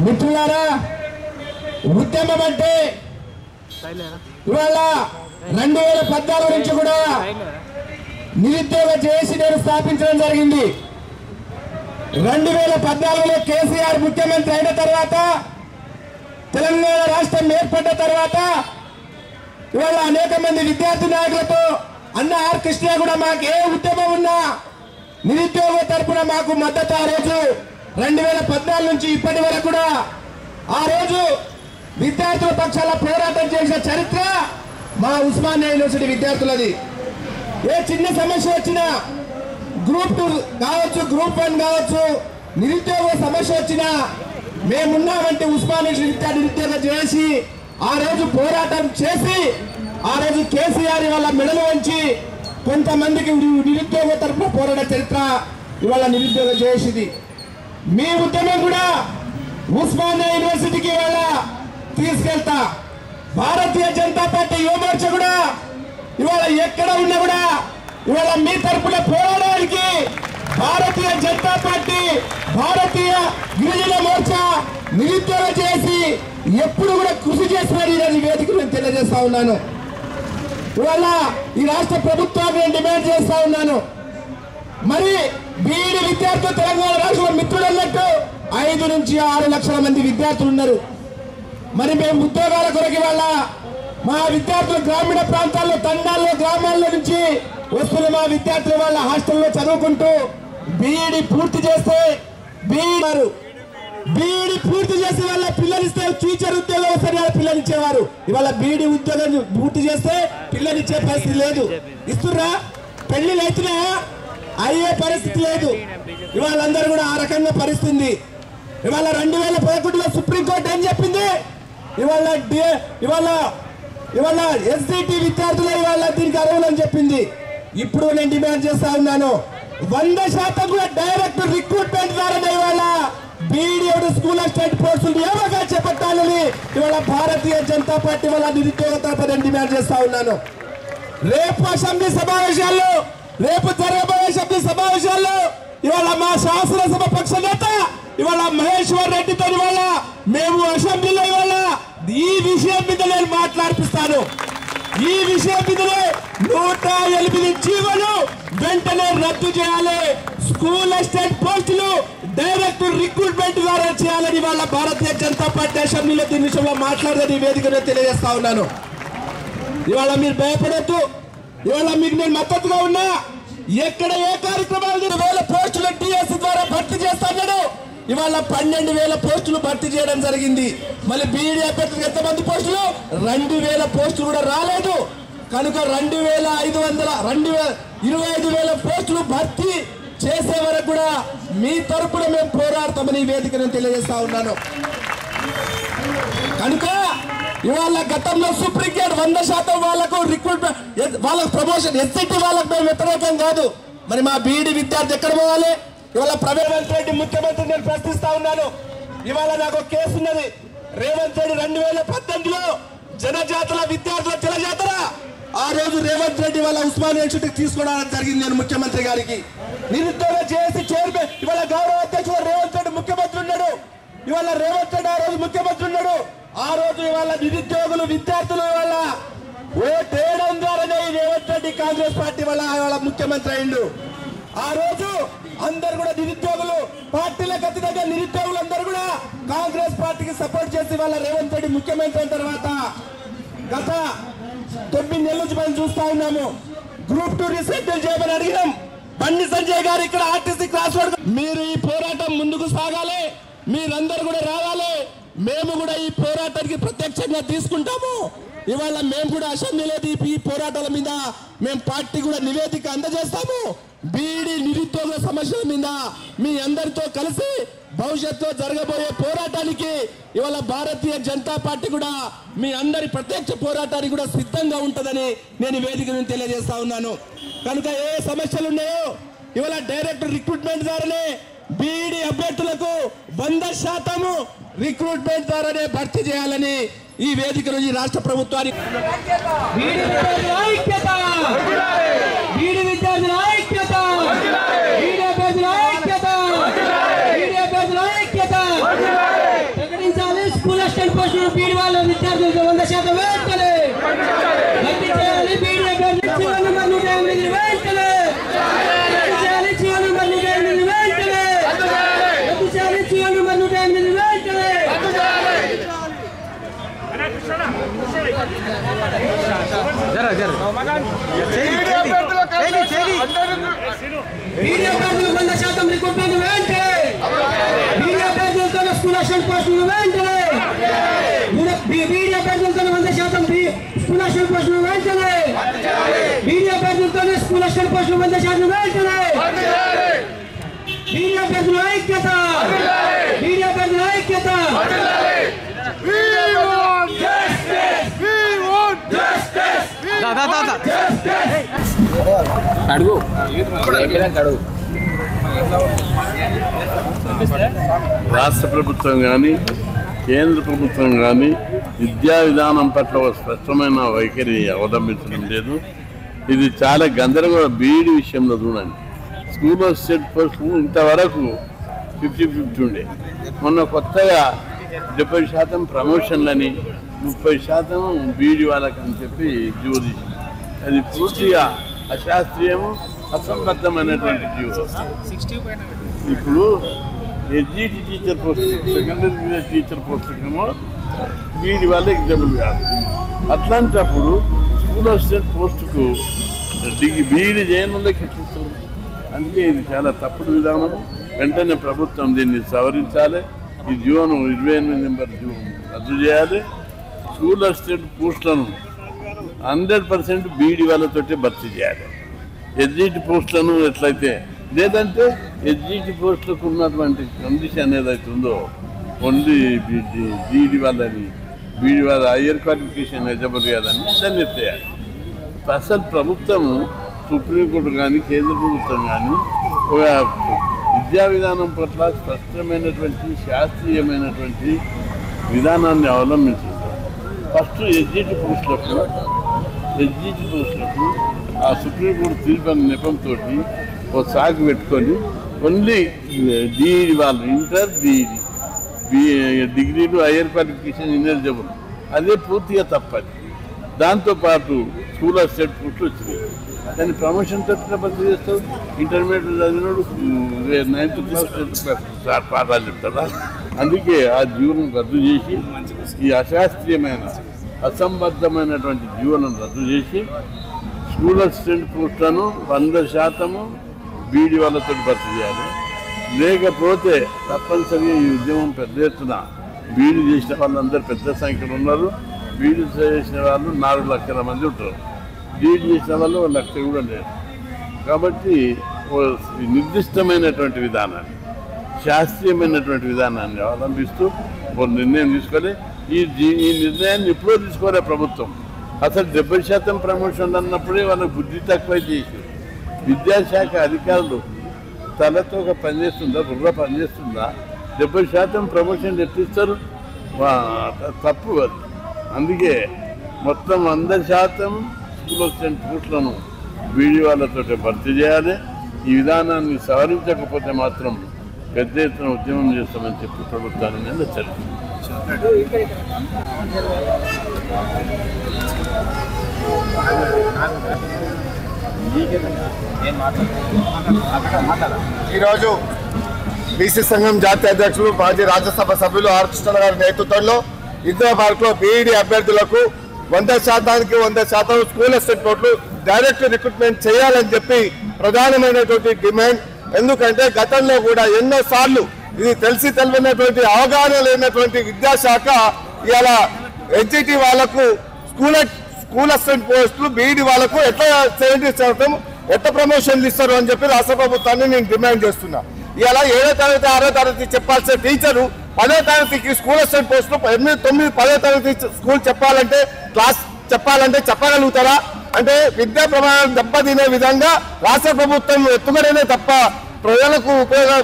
మిత్రులారా, ఉద్యమం అంటే ఇవాళ 2014 నుంచి కూడా నిరుద్యోగ జేఏసీ నేను స్థాపించడం జరిగింది. 2014లో కేసీఆర్ ముఖ్యమంత్రి అయిన తర్వాత, తెలంగాణ రాష్ట్రం ఏర్పడ్డ తర్వాత ఇవాళ అనేక మంది విద్యార్థి నాయకులతో అన్న ఆర్ కృష్ణ కూడా మాకు ఏ ఉద్యమం ఉన్నా నిరుద్యోగ తరపున మాకు మద్దతు ఆ రోజు 2014 నుంచి ఇప్పటి వరకు కూడా ఆ రోజు విద్యార్థుల పక్షాల పోరాటం చేసిన చరిత్ర మా ఉస్మానియా యూనివర్సిటీ విద్యార్థులది. ఏ చిన్న సమస్య వచ్చినా, గ్రూప్ 2 కావచ్చు, గ్రూప్ 1 కావచ్చు, నిరుద్యోగ సమస్య వచ్చినా మేమున్నామంటే ఉస్మానియా నిరుద్యోగ చేసి ఆ రోజు పోరాటం చేసి ఆ రోజు కేసీఆర్ ఇవాళ మెడలు వంచి కొంతమందికి నిరుద్యోగ తరపున పోరాట చరిత్ర ఇవాళ నిరుద్యోగ చేసింది. మీ ఉద్యమం కూడా ఉస్మానియా యూనివర్సిటీకి ఇవాళ తీసుకెళ్తా. భారతీయ జనతా పార్టీ యువమోర్చా కూడా ఇవాళ ఎక్కడ ఉన్నా కూడా ఇవాళ మీ తరపున పోరాడడానికి భారతీయ జనతా పార్టీ, భారతీయ గిరిజన మోర్చా నిరుద్యోగ చేసి ఎప్పుడు కూడా కృషి చేస్తున్నారు. ఈరోజు వేదికను నేను తెలియజేస్తా ఉన్నాను. ఇవాళ ఈ రాష్ట్ర ప్రభుత్వాన్ని నేను డిమాండ్ చేస్తా ఉన్నాను. మరి బీఈడీ విద్యార్థులు తెలంగాణ రాష్ట్రంలో మిత్రులు అన్నట్టు 5 నుంచి 6 లక్షల మంది విద్యార్థులు ఉన్నారు. మరి మేము ఉద్యోగాల కొరకు ఇవాళ మా విద్యార్థులు గ్రామీణ ప్రాంతాల్లో, తండాల్లో, గ్రామాల్లో నుంచి వస్తున్న మా విద్యార్థులు వాళ్ళ హాస్టల్లో చదువుకుంటూ బీఈడీ పూర్తి చేస్తే బీఈడీ పూర్తి చేసి వాళ్ళ పిల్లలిస్తే టీచర్ ఉద్యోగం వస్తే పిల్లలు ఇచ్చేవారు. ఇవాళ బీఈడీ ఉద్యోగం పూర్తి చేస్తే పిల్లలిచ్చే పరిస్థితి లేదు. ఇస్తుర్రా? పెళ్లిళ్ళు అవుతున్నా అయ్యే పరిస్థితి లేదు. ఇవాళ అందరూ కూడా ఆ రకంగా పరిస్థితి. ఇవాళ 2011లో సుప్రీంకోర్టు ఏం చెప్పింది? ఇవాళ ఎస్డిటి విద్యార్థులు ఇవాళ దీనికి అర్హులని చెప్పింది. ఇప్పుడు నేను డిమాండ్ చేస్తా ఉన్నాను, 100% కూడా డైరెక్ట్ రిక్రూట్మెంట్ ద్వారా ఇవాళ బీఈడీ స్కూల్ అసిస్టెంట్ పోస్టులు ఏమగా చేపట్టాలని ఇవాళ భారతీయ జనతా పార్టీ వాళ్ళ నిరుద్యోగ తరపున డిమాండ్ చేస్తా ఉన్నాను. రేపు అసెంబ్లీ సమావేశాల్లో, రేపు జరగబోయే అసెంబ్లీ సమావేశాల్లో ఇవాళ మా శాసనసభ పక్ష నేత ఇవాళ మహేశ్వర్ రెడ్డితో ఇవాళ మేము అసెంబ్లీలో ఇవాళ ఈ విషయం మీద నేను మాట్లాడిపిస్తాను. ఈ విషయం మీదనే 108 జీవోలు వెంటనే రద్దు చేయాలి. స్కూల్ అసిస్టెంట్ పోస్టులు డైరెక్ట్ రిక్రూట్మెంట్ ద్వారా చేయాలని వాళ్ళ భారతీయ జనతా పార్టీ అసెంబ్లీలో దీని విషయంలో మాట్లాడదని వేదికను తెలియజేస్తా ఉన్నాను. ఇవాళ మీరు భయపడద్దు. ఇవాళ మీకు నేను మద్దతుగా ఉన్నా. ఎక్కడ ఏ కార్యక్రమాలు 2,000 పోస్టులు టీఎస్ ద్వారా భర్తీ చేస్తాడు. ఇవాళ 12,000 పోస్టులు భర్తీ చేయడం జరిగింది. మళ్ళీ బీఈడీ అభ్యర్థులకు ఎంతమంది పోస్టులు? 2,000 పోస్టులు కూడా రాలేదు. కనుక 25,000 పోస్టులు భర్తీ చేసే వరకు కూడా మీ తరపున మేము పోరాడతామని వేదికను తెలియజేస్తా ఉన్నాను. కనుక ఇవాళ గతంలో సుప్రీంకోర్టు 100% వాళ్ళకు రిక్రూట్మెంట్, వాళ్ళకు ప్రమోషన్, ఎస్సిటి వాళ్ళకు మేము వ్యతిరేకం కాదు. మరి మా బీఈడీ విద్యార్థి ఎక్కడ పోవాలి? ఇవాళ రేవంత్ రెడ్డి ముఖ్యమంత్రి నేను ప్రశ్నిస్తా ఉన్నాను. ఇవాళ నాకు కేసు ఉన్నది. రేవంత్ రెడ్డి 2018లో జనజాతర విద్యార్థుల జనజాతర ఆ రోజు రేవంత్ రెడ్డి వాళ్ళ ఉస్మానియా యూనివర్సిటీకి తీసుకోవడం జరిగింది. నేను ముఖ్యమంత్రి గారికి నిరుద్యోగ చేసి చైర్మన్ ఇవాళ గౌరవ అధ్యక్షుడు రేవంత్ రెడ్డి ముఖ్యమంత్రి ఉన్నాడు. ఇవాళ రేవంత్ రెడ్డి ఆ రోజు ముఖ్యమంత్రి ఉన్నాడు. ఆ రోజు ఇవాళ నిరుద్యోగులు విద్యార్థులు ఇవాళ ఓటేయడం ద్వారానే రేవంత్ రెడ్డి కాంగ్రెస్ పార్టీ వల్ల ముఖ్యమంత్రి అయిండు. ఆ రోజు అందరు కూడా నిరుద్యోగులు పార్టీలకు అతీతంగా నిరుద్యోగులు అందరూ కూడా కాంగ్రెస్ పార్టీకి సపోర్ట్ చేసి వాళ్ళ రేవంత్ రెడ్డి ముఖ్యమంత్రి అయిన తర్వాత గత 9 నెలల నుంచి మనం చూస్తా ఉన్నాము. గ్రూప్ 2 రీసెంట్మెంట్ చేయమని అడిగినాం. బండి సంజయ్ గారు ఇక్కడ ఆర్టీసీ క్రాస్ రోడ్, మీరు ఈ పోరాటం ముందుకు సాగాలి, మీరందరూ కూడా రావాలి. మేము కూడా ఈ పోరాటానికి ప్రత్యక్షంగా తీసుకుంటాము. ఇవాళ మేము కూడా అసెంబ్లీలో ఈ పోరాటాల మీద మేము పార్టీ కూడా నివేదిక అందజేస్తాము. బీఈడీ నిరుద్యోగ సమస్యల మీద మీ అందరితో కలిసి భవిష్యత్తులో జరగబోయే పోరాటానికి ఇవాళ భారతీయ జనతా పార్టీ కూడా మీ అందరి ప్రత్యక్ష పోరాటానికి కూడా సిద్ధంగా ఉంటుందని నేను వేదికను తెలియజేస్తా ఉన్నాను. కనుక ఏ సమస్యలు ఉన్నాయో ఇవాళ డైరెక్ట్ రిక్రూట్మెంట్ ద్వారానే బీఈడీ అభ్యర్థులకు 100% రిక్రూట్మెంట్ ద్వారానే భర్తీ చేయాలని ఈ వేదిక నుంచి రాష్ట్ర ప్రభుత్వానికి బీడి వాళ్ళ విద్యార్థులకు 100% వెంటనే భర్తీ చేయాలి. బీడి అభ్యర్థులు జీవో నంబర్ 108 వెంటనే రద్దు చేయాలి. జీవో నంబర్ 108 వెంటనే రద్దు చేయాలి. జీవో నంబర్ 108 వెంటనే బీడి అభ్యర్థులకు 100% రిక్రూట్మెంట్ వెంటనే బీడి అభ్యర్థులతో స్కూల్ అసిస్టెంట్ పోస్టులు వెంటనే బీడి అభ్యర్థులతో 100% స్కూల్ అసిస్టెంట్ పోస్టులు వెంటనే బీడి అభ్యర్థులతో స్కూల్ అసిస్టెంట్ పోస్టులు 100% వెంటనే బీడి అభ్యర్థుల ఐక్యత బీడి అభ్యర్థుల ఐక్యత అడుగు రాష్ట్ర ప్రభుత్వం కానీ కేంద్ర ప్రభుత్వం కానీ విద్యా విధానం పట్ల ఒక స్పష్టమైన వైఖరి అవలంబించడం లేదు. ఇది చాలా గందరగోళ. బీఈడి విషయంలో చూడండి, స్కూల్ అసిస్టెంట్ పోస్టులు ఇంతవరకు 50-50 ఉండే. మొన్న కొత్తగా 70% ప్రమోషన్లని 30% బీఈడి వాళ్ళకి అని చెప్పి జీవో తీసింది. అది పూర్తిగా అశాస్త్రీయము, అసంబద్ధమైనటువంటి జీవో. ఇప్పుడు SGT teacher post, secondary teacher పోస్టుకేమో బీఈడి వాళ్ళే ఎగ్జాంపుల్ కాదు. అట్లాంటప్పుడు స్కూల్ అసిస్టెంట్ పోస్టుకు బీఈడి చేయని వాళ్ళకి ఇస్తారు. అందుకే ఇది చాలా తప్పుడు విధానము. వెంటనే ప్రభుత్వం దీన్ని సవరించాలి. ఈ జీవోను 28 నెంబర్ జీవో రద్దు చేయాలి. స్కూల్ అసిస్టెంట్ పోస్టులను 100% బీఈడి వాళ్ళతోటే భర్తీ చేయాలి. ఎడ్జిటి పోస్టులను ఎట్లయితే, లేదంటే ఎడ్జిటి పోస్టులకు ఉన్నటువంటి కండిషన్ ఏదైతే ఉందో ఓన్లీ బీఈడి వాళ్ళని, బీఈడి వాళ్ళ హయ్యర్ క్వాలిఫికేషన్ ఎలిజిబుల్ కాదని దాన్ని ఎత్తేయాలి. అసలు ప్రభుత్వము, సుప్రీంకోర్టు కానీ కేంద్ర ప్రభుత్వం కానీ ఒక విద్యా విధానం పట్ల స్పష్టమైనటువంటి శాస్త్రీయమైనటువంటి విధానాన్ని అవలంబించింది. ఫస్ట్ ఎడ్జిటి పోస్టులకు ఆ సుప్రీంకోర్టు తీర్పు నెపంతో ఒక సాగు పెట్టుకొని ఓన్లీ డిఈడి వాళ్ళు, ఇంటర్ డిఈడి, డిగ్రీలు, హయ్యర్ క్వాలిఫికేషన్ ఇన్ఎలిజిబుల్, అదే పూర్తిగా తప్పది. దాంతోపాటు స్కూల్ అసిస్టెంట్ పోస్టులు వచ్చినాయి. దాన్ని ప్రమోషన్ తరఫున భర్తీ చేస్తావు. Intermediate చదివినోడు 9th class 10th class పాఠాలు చెప్తాడా? అందుకే ఆ జీవనం రద్దు చేసి, ఈ అశాస్త్రీయమైన అసంబద్ధమైనటువంటి జీవనం రద్దు చేసి స్కూల్ అసిస్టెంట్ పోస్టులను 100% బీఈడి వాళ్ళతో భర్తీ చేయాలి. లేకపోతే తప్పనిసరిగా ఈ ఉద్యమం పెద్ద ఎత్తున బీఈడి చేసిన వాళ్ళందరూ పెద్ద సంఖ్యలో ఉన్నారు. బీఈడి చేసిన వాళ్ళు 4 లక్షల మంది ఉంటారు. బీఈడి చేసిన వాళ్ళు 1 లక్ష కూడా లేరు. కాబట్టి నిర్దిష్టమైనటువంటి విధానాన్ని, శాస్త్రీయమైనటువంటి విధానాన్ని అవలంబిస్తూ ఒక నిర్ణయం తీసుకోవాలి. ఈ నిర్ణయాన్ని ఎప్పుడో తీసుకోలే ప్రభుత్వం. అసలు 70% ప్రమోషన్ అన్నప్పుడే వాళ్ళకి బుద్ధి తక్కువ చేసి, విద్యాశాఖ అధికారులు తలతో పనిచేస్తుందా, బుర్ర పనిచేస్తుందా? 70% ప్రమోషన్ ఎట్టిస్తారు? తప్పు అది. అందుకే మొత్తం 100% స్కూల్ అసిస్టెంట్ పోస్టులను బీఈడి వాళ్ళతో భర్తీ చేయాలి. ఈ విధానాన్ని సవరించకపోతే మాత్రం పెద్ద ఎత్తున ఉద్యమం చేస్తామని చెప్పి ప్రభుత్వాన్ని నేను హెచ్చరిస్తున్నాను. ఈరోజు బీసీ సంఘం జాతీయ అధ్యక్షులు, మాజీ రాజ్యసభ సభ్యులు ఆర్ కృష్ణ గారి నేతృత్వంలో ఇందిరా పార్క్లో బీఈడి అభ్యర్థులకు 100% స్కూల్ అసిస్టెంట్ పోస్టులు డైరెక్ట్ రిక్రూట్మెంట్ చేయాలని చెప్పి ప్రధానమైనటువంటి డిమాండ్. ఎందుకంటే గతంలో కూడా ఎన్నోసార్లు ఇది తెలిసి తెలియనటువంటి అవగాహన లేనటువంటి విద్యాశాఖ ఇవాళ ఎన్జిటి వాళ్లకు స్కూల్ అసిస్టెంట్ పోస్టులు బీఈడి వాళ్లకు ఎట్లా 70% ఎట్లా ప్రమోషన్లు ఇస్తారు అని చెప్పి రాష్ట్ర ప్రభుత్వాన్ని నేను డిమాండ్ చేస్తున్నా. ఇవాళ 7వ తరగతి 6వ తరగతి చెప్పాల్సిన టీచరు 10వ తరగతికి స్కూల్ అసిస్టెంట్ పోస్టులు 8, 9, 10వ తరగతి స్కూల్ చెప్పాలంటే, క్లాస్ చెప్పాలంటే చెప్పగలుగుతారా? అంటే విద్యా ప్రమాణాలు దెబ్బతినే విధంగా రాష్ట్ర ప్రభుత్వం ఎత్తుగడనే తప్ప ప్రజలకు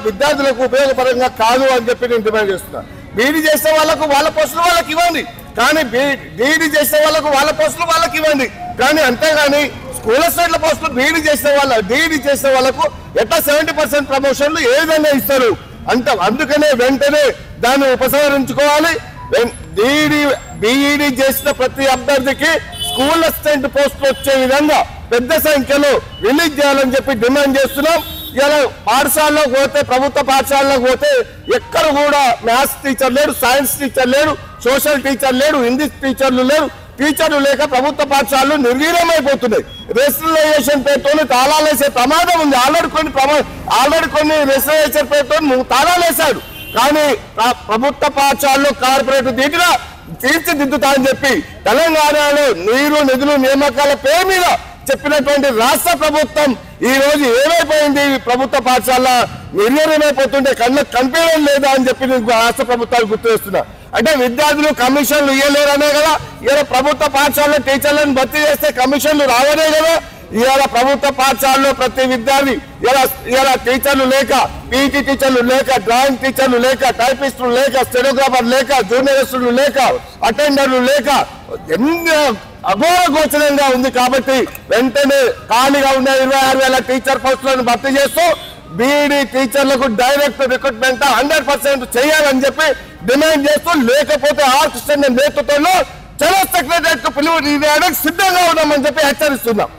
విద్యార్థులకు ఉపయోగపరంగా కాదు అని చెప్పి నేను డిమాండ్ చేస్తున్నా. బీఈడి చేసే వాళ్ళకు వాళ్ళ పోస్టులు వాళ్ళకి ఇవ్వండి, కానీ బీఈడి చేసే వాళ్ళకు వాళ్ళ పోస్టులు వాళ్ళకి ఇవ్వండి. కానీ అంతేగాని స్కూల్ అసిస్టెంట్ల పోస్టులు డిఈడి చేసే వాళ్ళకు ఎట్లా 70% ప్రమోషన్లు ఏ విధంగా ఇస్తారు? అందుకనే వెంటనే దాన్ని ఉపసంహరించుకోవాలి. బీఈడి చేసిన ప్రతి అభ్యర్థికి స్కూల్ అసిస్టెంట్ పోస్టులు వచ్చే విధంగా పెద్ద సంఖ్యలో రిలీజ్ చేయాలని చెప్పి డిమాండ్ చేస్తున్నాం. ఇలా పాఠశాలలోకి పోతే, ప్రభుత్వ పాఠశాలలోకి పోతే ఎక్కడ కూడా మ్యాథ్స్ టీచర్ లేడు, సైన్స్ టీచర్ లేడు, సోషల్ టీచర్ లేడు, ఇంగ్లీష్ టీచర్లు లేరు. టీచర్లు లేక ప్రభుత్వ పాఠశాలలు నిర్వీర్యమైపోతున్నాయి. రెసిడెన్షియల్ పేరుతో తాళాలు వేసే ప్రమాదం ఉంది. ఆల్రెడీ కొన్ని రెసిడెన్షియల్ పేరుతో తాళాలు వేశాడు. కానీ ప్రభుత్వ పాఠశాలలో కార్పొరేట్ దీటిగా తీర్చిదిద్దుతా అని చెప్పి తెలంగాణలో నీరు నిధులు నియామకాల పేరు మీద చెప్పినటువంటి రాష్ట్ర ప్రభుత్వం ఈ రోజు ఏమైపోయింది? ప్రభుత్వ పాఠశాల నిర్వీర్యమైపోతుంటే కళ్ళకు కనిపించడం లేదా అని చెప్పి రాష్ట్ర ప్రభుత్వాలు గుర్తు చేస్తున్నా. అంటే విద్యార్థులు కమిషన్లు ఇవ్వలేరనే కదా ఇలా ప్రభుత్వ పాఠశాలలో టీచర్లను భర్తీ చేస్తే కమిషన్లు రావనే కదా. ఇవాళ ప్రభుత్వ పాఠశాలలో ప్రతి విద్యార్థి ఇలా టీచర్లు లేక, పీటీ టీచర్లు లేక, డ్రాయింగ్ టీచర్లు లేక, టైపిస్టులు లేక, స్టెనోగ్రాఫర్ లేక, జూనియరిస్టులు లేక, అటెండర్లు లేక ఎన్నో అఘోరగోచరంగా ఉంది. కాబట్టి వెంటనే ఖాళీగా ఉన్న 26,000 టీచర్ పోస్టులను భర్తీ చేస్తూ బీఈడి టీచర్లకు డైరెక్ట్ రిక్రూట్మెంట్ 100% చేయాలని చెప్పి డిమాండ్ చేస్తూ, లేకపోతే ఆర్ కృష్ణ నేతృత్వంలో చలో సెక్రటరియట్ కు పిలుపు సిద్ధంగా ఉన్నామని చెప్పి హెచ్చరిస్తున్నాం.